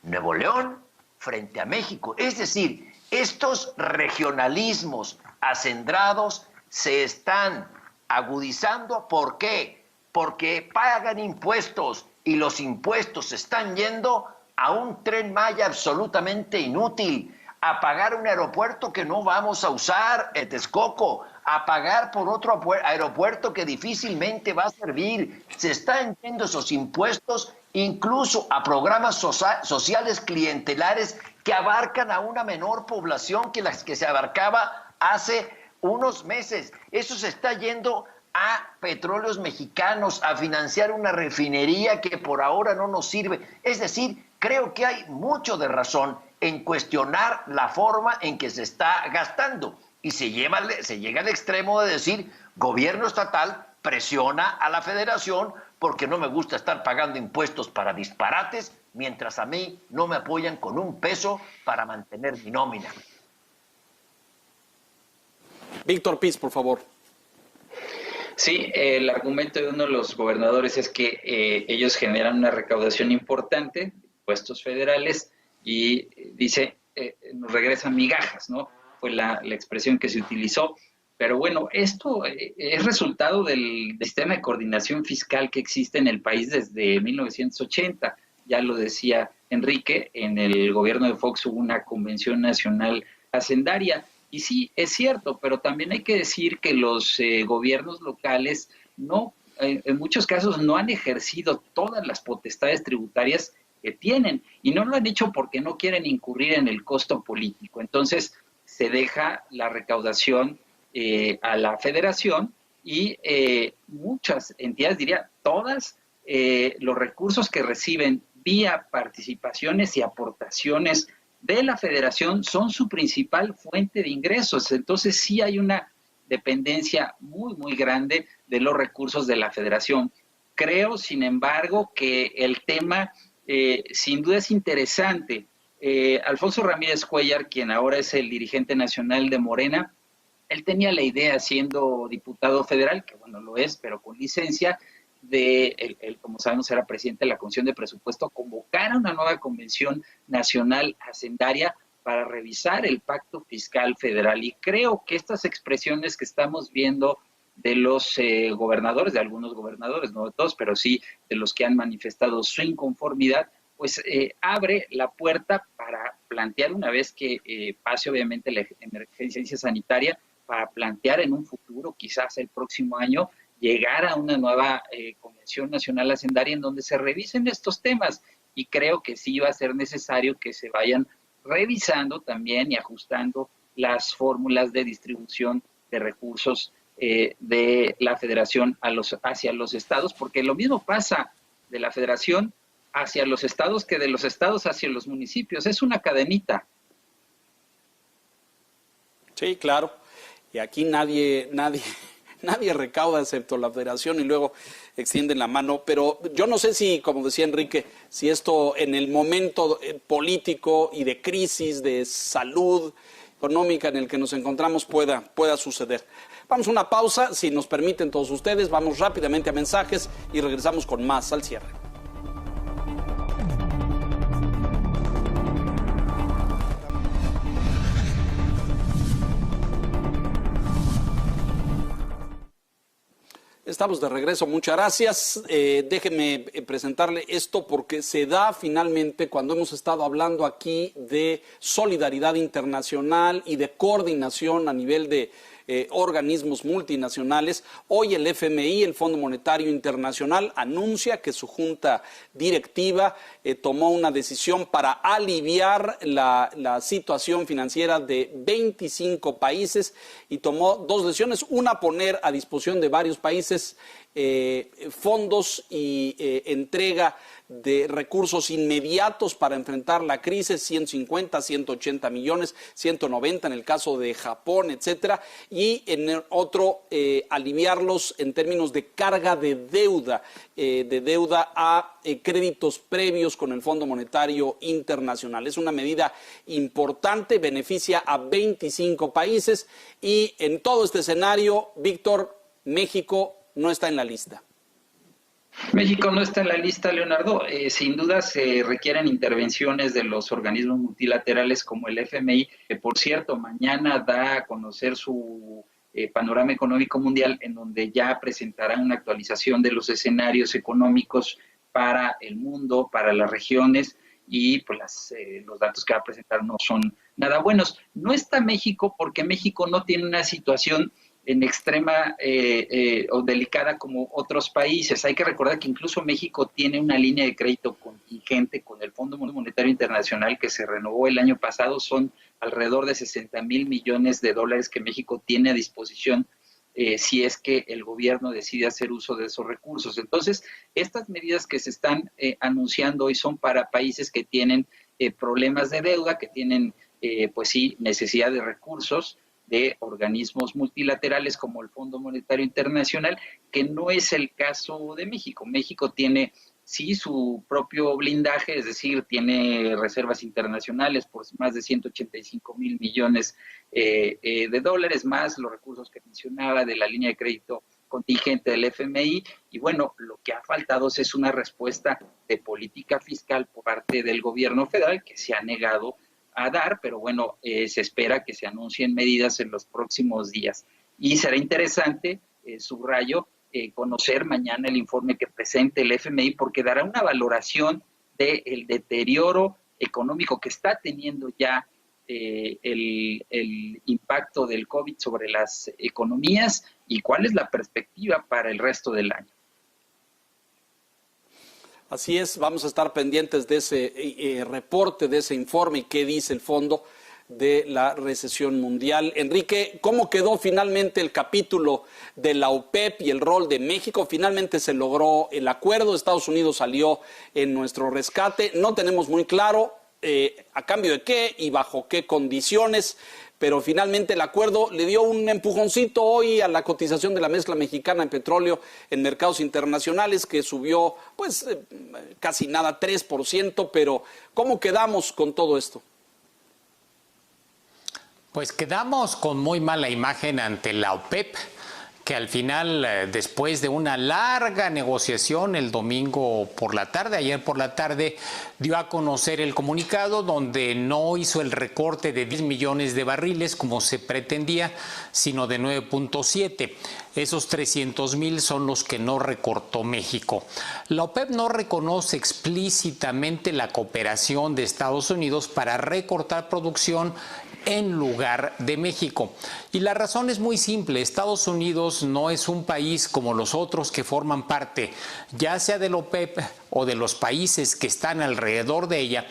Nuevo León frente a México. Es decir, estos regionalismos acendrados se están agudizando. ¿Por qué? Porque pagan impuestos y los impuestos están yendo a un Tren Maya absolutamente inútil, a pagar un aeropuerto que no vamos a usar, Texcoco, a pagar por otro aeropuerto que difícilmente va a servir. Se están yendo esos impuestos incluso a programas sociales clientelares que abarcan a una menor población que las que se abarcaba hace unos meses. Eso se está yendo a Petróleos Mexicanos, a financiar una refinería que por ahora no nos sirve. Es decir, creo que hay mucho de razón en cuestionar la forma en que se está gastando. Y se llega al extremo de decir: gobierno estatal presiona a la federación porque no me gusta estar pagando impuestos para disparates, mientras a mí no me apoyan con un peso para mantener mi nómina. Víctor Piz, por favor. Sí, el argumento de uno de los gobernadores es que ellos generan una recaudación importante de impuestos federales y dice, nos regresan migajas, ¿no? Fue la expresión que se utilizó. Pero bueno, esto es resultado del sistema de coordinación fiscal que existe en el país desde 1980. Ya lo decía Enrique, en el gobierno de Fox hubo una convención nacional hacendaria. Y sí, es cierto, pero también hay que decir que los gobiernos locales en muchos casos no han ejercido todas las potestades tributarias que tienen, y no lo han hecho porque no quieren incurrir en el costo político. Entonces se deja la recaudación a la federación y muchas entidades, diría todas, los recursos que reciben vía participaciones y aportaciones de la federación son su principal fuente de ingresos. Entonces sí hay una dependencia muy, muy grande de los recursos de la federación. Creo, sin embargo, que el tema sin duda es interesante. Alfonso Ramírez Cuéllar, quien ahora es el dirigente nacional de Morena, él tenía la idea, siendo diputado federal, que bueno, lo es, pero con licencia, él, como sabemos, era presidente de la Comisión de Presupuesto, convocar a una nueva convención nacional hacendaria para revisar el pacto fiscal federal. Y creo que estas expresiones que estamos viendo de los gobernadores, de algunos gobernadores, no de todos, pero sí de los que han manifestado su inconformidad, pues abre la puerta para plantear, una vez que pase obviamente la emergencia sanitaria, para plantear en un futuro, quizás el próximo año, llegar a una nueva Convención Nacional Hacendaria en donde se revisen estos temas. Y creo que sí va a ser necesario que se vayan revisando también y ajustando las fórmulas de distribución de recursos de la federación hacia los estados, porque lo mismo pasa de la federación hacia los estados que de los estados hacia los municipios. Es una cadenita. Sí, claro. Y aquí nadie recauda excepto la federación y luego extienden la mano. Pero yo no sé si, como decía Enrique, si esto en el momento político y de crisis, de salud económica en el que nos encontramos pueda suceder. Vamos a una pausa, si nos permiten todos ustedes, vamos rápidamente a mensajes y regresamos con más al cierre. Estamos de regreso, muchas gracias. Déjeme presentarle esto porque se da finalmente cuando hemos estado hablando aquí de solidaridad internacional y de coordinación a nivel de organismos multinacionales. Hoy el FMI, el Fondo Monetario Internacional, anuncia que su junta directiva tomó una decisión para aliviar la situación financiera de 25 países y tomó dos decisiones. Una, poner a disposición de varios países fondos y entrega de recursos inmediatos para enfrentar la crisis, 150, 180 millones, 190 en el caso de Japón, etcétera, y en el otro aliviarlos en términos de carga de deuda a créditos previos con el Fondo Monetario Internacional. Es una medida importante, beneficia a 25 países y en todo este escenario, Víctor, México no está en la lista. México no está en la lista, Leonardo. Sin duda se requieren intervenciones de los organismos multilaterales como el FMI, que por cierto mañana da a conocer su panorama económico mundial, en donde ya presentará una actualización de los escenarios económicos para el mundo, para las regiones, y pues los datos que va a presentar no son nada buenos. No está México porque México no tiene una situación en extrema o delicada como otros países. Hay que recordar que incluso México tiene una línea de crédito contingente con el Fondo Monetario Internacional que se renovó el año pasado. Son alrededor de 60,000 millones de dólares que México tiene a disposición si es que el gobierno decide hacer uso de esos recursos. Entonces, estas medidas que se están anunciando hoy son para países que tienen problemas de deuda, que tienen, pues sí, necesidad de recursos, de organismos multilaterales como el Fondo Monetario Internacional, que no es el caso de México. México tiene, sí, su propio blindaje, es decir, tiene reservas internacionales por más de 185,000 millones de dólares, más los recursos que mencionaba de la línea de crédito contingente del FMI, y bueno, lo que ha faltado es una respuesta de política fiscal por parte del gobierno federal, que se ha negado a dar, pero bueno, se espera que se anuncien medidas en los próximos días. Y será interesante, subrayo, conocer mañana el informe que presente el FMI, porque dará una valoración del deterioro económico que está teniendo ya el impacto del COVID sobre las economías y cuál es la perspectiva para el resto del año. Así es, vamos a estar pendientes de ese reporte, de ese informe y qué dice el Fondo de la Recesión Mundial. Enrique, ¿cómo quedó finalmente el capítulo de la OPEP y el rol de México? Finalmente se logró el acuerdo, Estados Unidos salió en nuestro rescate, no tenemos muy claro a cambio de qué y bajo qué condiciones, pero finalmente el acuerdo le dio un empujoncito hoy a la cotización de la mezcla mexicana en petróleo en mercados internacionales, que subió pues casi nada, 3%, pero ¿cómo quedamos con todo esto? Pues quedamos con muy mala imagen ante la OPEP, que al final, después de una larga negociación el domingo por la tarde, ayer por la tarde, dio a conocer el comunicado donde no hizo el recorte de 10 millones de barriles como se pretendía, sino de 9.7. Esos 300,000 son los que no recortó México. La OPEP no reconoce explícitamente la cooperación de Estados Unidos para recortar producción en lugar de México. Y la razón es muy simple. Estados Unidos no es un país como los otros que forman parte, ya sea de la OPEP o de los países que están alrededor de ella,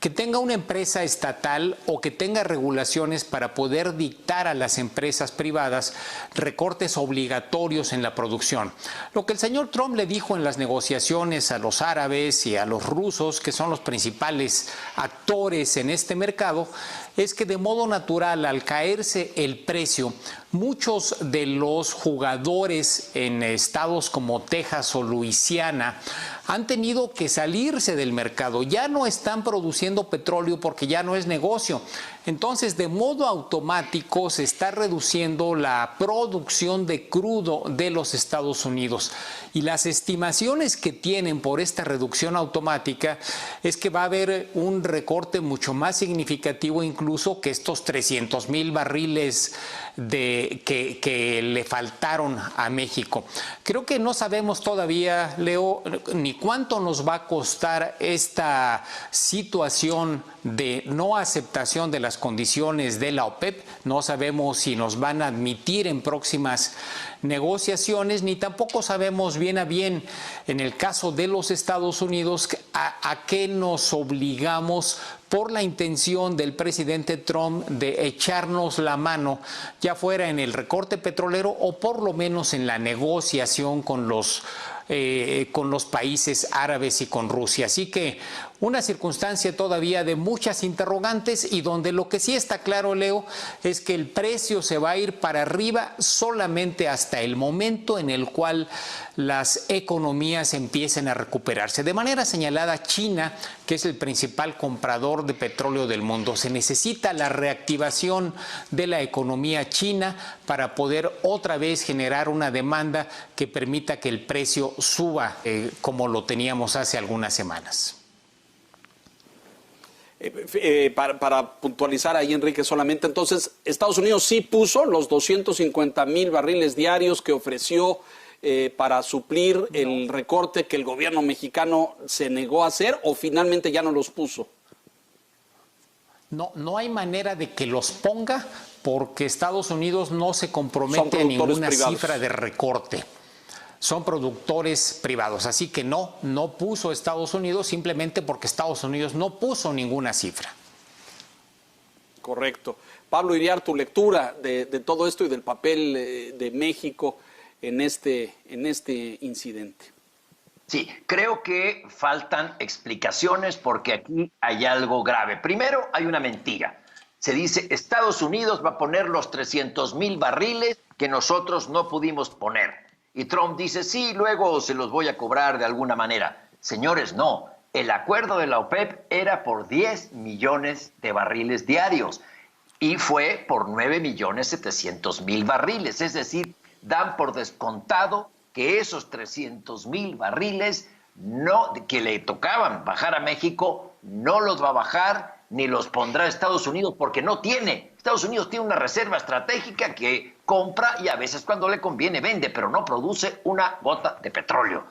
que tenga una empresa estatal o que tenga regulaciones para poder dictar a las empresas privadas recortes obligatorios en la producción. Lo que el señor Trump le dijo en las negociaciones a los árabes y a los rusos, que son los principales actores en este mercado, es que de modo natural, al caerse el precio, muchos de los jugadores en estados como Texas o Luisiana han tenido que salirse del mercado. Ya no están produciendo petróleo porque ya no es negocio. Entonces, de modo automático se está reduciendo la producción de crudo de los Estados Unidos. Y las estimaciones que tienen por esta reducción automática es que va a haber un recorte mucho más significativo incluso que estos 300,000 barriles que le faltaron a México. Creo que no sabemos todavía, Leo, ni cuánto nos va a costar esta situación de no aceptación de las las condiciones de la OPEP. No sabemos si nos van a admitir en próximas negociaciones, ni tampoco sabemos bien a bien, en el caso de los Estados Unidos, a qué nos obligamos por la intención del presidente Trump de echarnos la mano, ya fuera en el recorte petrolero o por lo menos en la negociación con los países árabes y con Rusia. Así que una circunstancia todavía de muchas interrogantes y donde lo que sí está claro, Leo, es que el precio se va a ir para arriba solamente hasta el momento en el cual las economías empiecen a recuperarse. De manera señalada, China, que es el principal comprador de petróleo del mundo, se necesita la reactivación de la economía china para poder otra vez generar una demanda que permita que el precio suba como lo teníamos hace algunas semanas. Para puntualizar ahí, Enrique, solamente, entonces, Estados Unidos sí puso los 250,000 barriles diarios que ofreció para suplir el recorte que el gobierno mexicano se negó a hacer, ¿o finalmente ya no los puso? No hay manera de que los ponga porque Estados Unidos no se compromete a ninguna cifra de recorte. Son productores privados, así que no puso Estados Unidos simplemente porque Estados Unidos no puso ninguna cifra. Correcto. Pablo Iriart, tu lectura de todo esto y del papel de México en este incidente. Sí, creo que faltan explicaciones porque aquí hay algo grave. Primero, hay una mentira. Se dice, Estados Unidos va a poner los 300,000 barriles que nosotros no pudimos poner. Y Trump dice, sí, luego se los voy a cobrar de alguna manera. Señores, no. El acuerdo de la OPEP era por 10 millones de barriles diarios y fue por 9,700,000 barriles. Es decir, dan por descontado que esos 300,000 barriles que le tocaban bajar a México no los va a bajar ni los pondrá Estados Unidos porque no tiene. Estados Unidos tiene una reserva estratégica que compra y a veces cuando le conviene vende, pero no produce una gota de petróleo.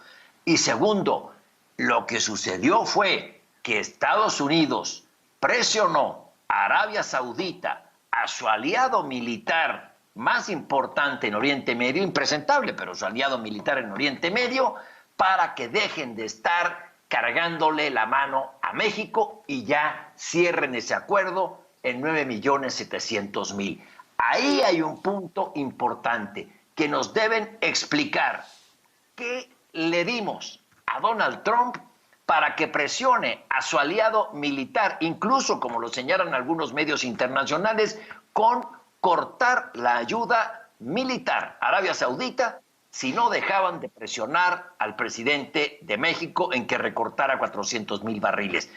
Y segundo, lo que sucedió fue que Estados Unidos presionó a Arabia Saudita, a su aliado militar más importante en Oriente Medio, impresentable, pero su aliado militar en Oriente Medio, para que dejen de estar cargándole la mano a México y ya cierren ese acuerdo en 9,700,000. Ahí hay un punto importante que nos deben explicar. ¿Qué le dimos a Donald Trump para que presione a su aliado militar, incluso como lo señalan algunos medios internacionales, con cortar la ayuda militar a Arabia Saudita si no dejaban de presionar al presidente de México en que recortara 400,000 barriles?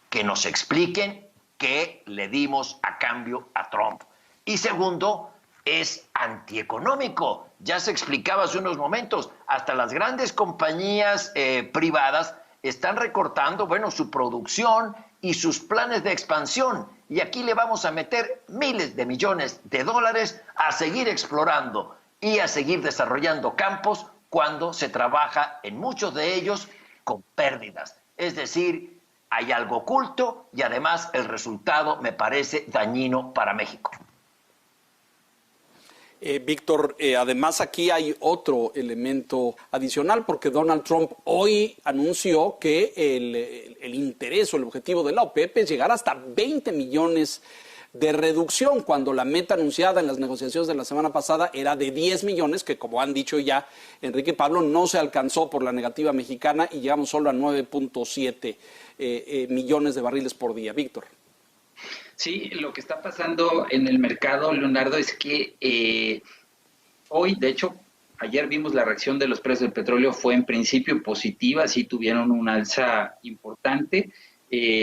Que nos expliquen qué le dimos a cambio a Trump. Y segundo, es antieconómico. Ya se explicaba hace unos momentos, hasta las grandes compañías privadas están recortando, su producción y sus planes de expansión. Y aquí le vamos a meter miles de millones de dólares a seguir explorando y a seguir desarrollando campos cuando se trabaja en muchos de ellos con pérdidas. Es decir, hay algo oculto y además el resultado me parece dañino para México. Víctor, además aquí hay otro elemento adicional porque Donald Trump hoy anunció que el interés o el objetivo de la OPEP es llegar hasta 20 millones de reducción, cuando la meta anunciada en las negociaciones de la semana pasada era de 10 millones, que como han dicho ya Enrique y Pablo, no se alcanzó por la negativa mexicana y llegamos solo a 9.7 millones de barriles por día. Víctor. Sí, lo que está pasando en el mercado, Leonardo, es que hoy, de hecho, ayer vimos la reacción de los precios del petróleo, fue en principio positiva, sí tuvieron una alza importante,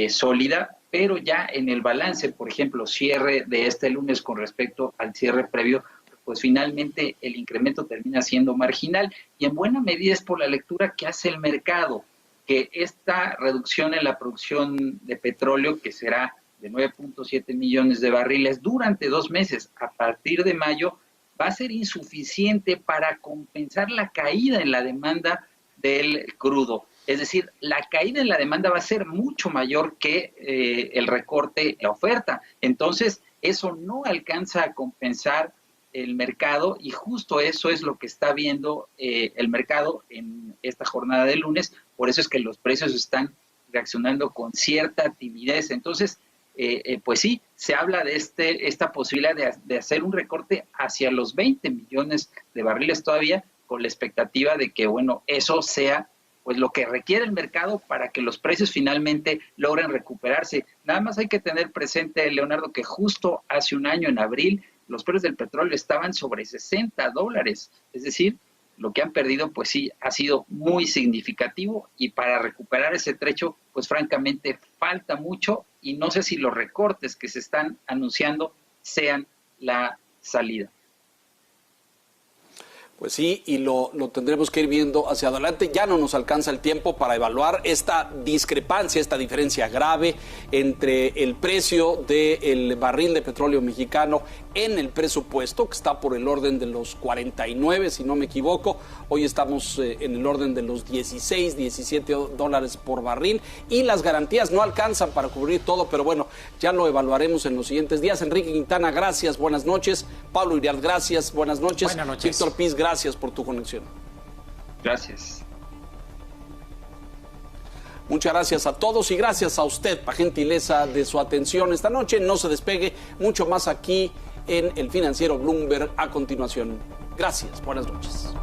sólida, pero ya en el balance, por ejemplo, cierre de este lunes con respecto al cierre previo, pues finalmente el incremento termina siendo marginal y en buena medida es por la lectura que hace el mercado, que esta reducción en la producción de petróleo, que será de 9.7 millones de barriles durante 2 meses, a partir de mayo, va a ser insuficiente para compensar la caída en la demanda del crudo. Es decir, la caída en la demanda va a ser mucho mayor que el recorte en la oferta. Entonces, eso no alcanza a compensar el mercado y justo eso es lo que está viendo el mercado en esta jornada de lunes. Por eso es que los precios están reaccionando con cierta timidez. Entonces, pues sí, se habla de esta posibilidad de hacer un recorte hacia los 20 millones de barriles todavía, con la expectativa de que, bueno, eso sea pues lo que requiere el mercado para que los precios finalmente logren recuperarse. Nada más hay que tener presente, Leonardo, que justo hace un año, en abril, los precios del petróleo estaban sobre $60. Es decir, lo que han perdido, pues sí, ha sido muy significativo y para recuperar ese trecho, pues francamente falta mucho y no sé si los recortes que se están anunciando sean la salida. Pues sí, y lo tendremos que ir viendo hacia adelante. Ya no nos alcanza el tiempo para evaluar esta discrepancia, esta diferencia grave entre el precio del barril de petróleo mexicano en el presupuesto, que está por el orden de los 49, si no me equivoco. Hoy estamos en el orden de los 16, 17 dólares por barril, y las garantías no alcanzan para cubrir todo, pero bueno, ya lo evaluaremos en los siguientes días. Enrique Quintana, gracias, buenas noches. Pablo Iriart, gracias, buenas noches. Buenas noches. Víctor Piz, gracias por tu conexión. Gracias. Muchas gracias a todos y gracias a usted, por gentileza de su atención esta noche. No se despegue, mucho más aquí en El Financiero Bloomberg a continuación. Gracias, buenas noches.